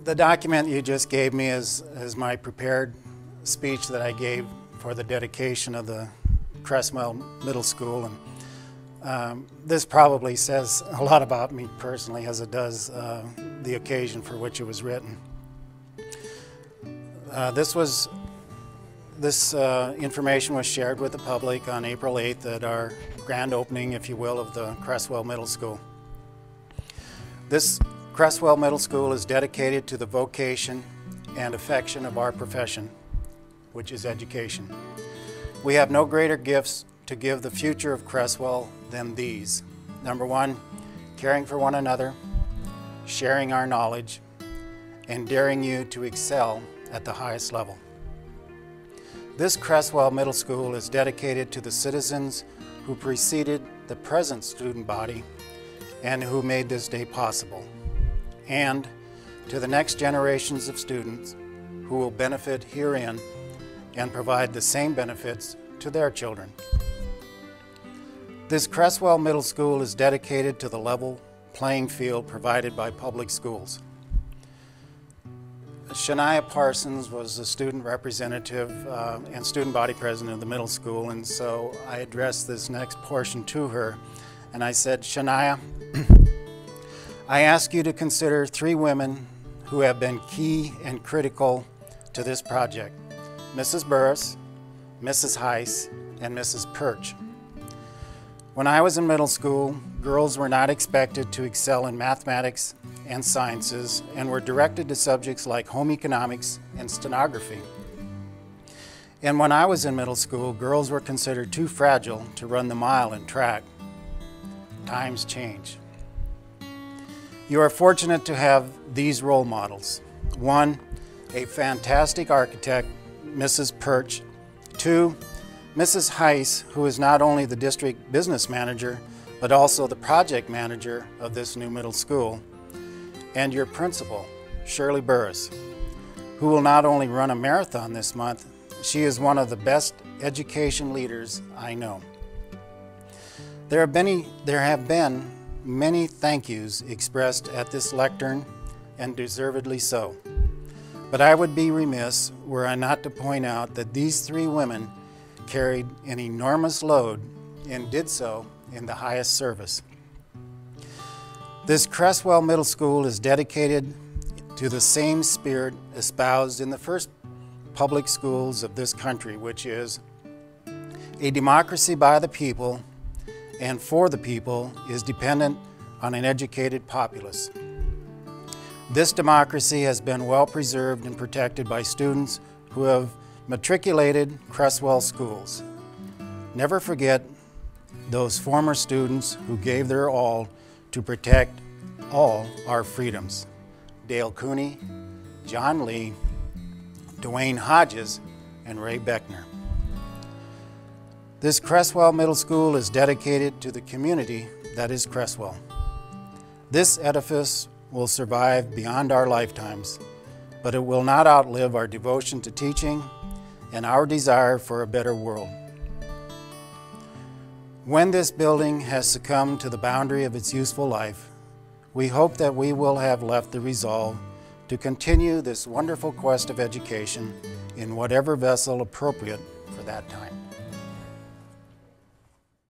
The document you just gave me is my prepared speech that I gave for the dedication of the Creswell Middle School. And this probably says a lot about me personally, as it does the occasion for which it was written. This information was shared with the public on April 8th at our grand opening, if you will, of the Creswell Middle School. This Creswell Middle School is dedicated to the vocation and affection of our profession, which is education. We have no greater gifts to give the future of Creswell than these. Number one, caring for one another, sharing our knowledge, and daring you to excel at the highest level. This Creswell Middle School is dedicated to the citizens who preceded the present student body and who made this day possible, and to the next generations of students who will benefit herein and provide the same benefits to their children. This Creswell Middle School is dedicated to the level playing field provided by public schools. Shania Parsons was the student representative and student body president of the middle school, and so I addressed this next portion to her, and I said, Shania, I ask you to consider three women who have been key and critical to this project: Mrs. Burris, Mrs. Heiss, and Mrs. Perch. When I was in middle school, girls were not expected to excel in mathematics and sciences and were directed to subjects like home economics and stenography. And when I was in middle school, girls were considered too fragile to run the mile in track. Times change. You are fortunate to have these role models. One, a fantastic architect, Mrs. Perch. Two, Mrs. Heiss, who is not only the district business manager, but also the project manager of this new middle school. And your principal, Shirley Burris, who will not only run a marathon this month, she is one of the best education leaders I know. There have been many thank yous expressed at this lectern, and deservedly so. But I would be remiss were I not to point out that these three women carried an enormous load and did so in the highest service. This Creswell Middle School is dedicated to the same spirit espoused in the first public schools of this country, which is a democracy by the people and for the people is dependent on an educated populace. This democracy has been well preserved and protected by students who have matriculated Creswell schools. Never forget those former students who gave their all to protect all our freedoms. Dale Cooney, John Lee, Dwayne Hodges, and Ray Beckner. This Creswell Middle School is dedicated to the community that is Creswell. This edifice will survive beyond our lifetimes, but it will not outlive our devotion to teaching and our desire for a better world. When this building has succumbed to the boundary of its useful life, we hope that we will have left the resolve to continue this wonderful quest of education in whatever vessel appropriate for that time.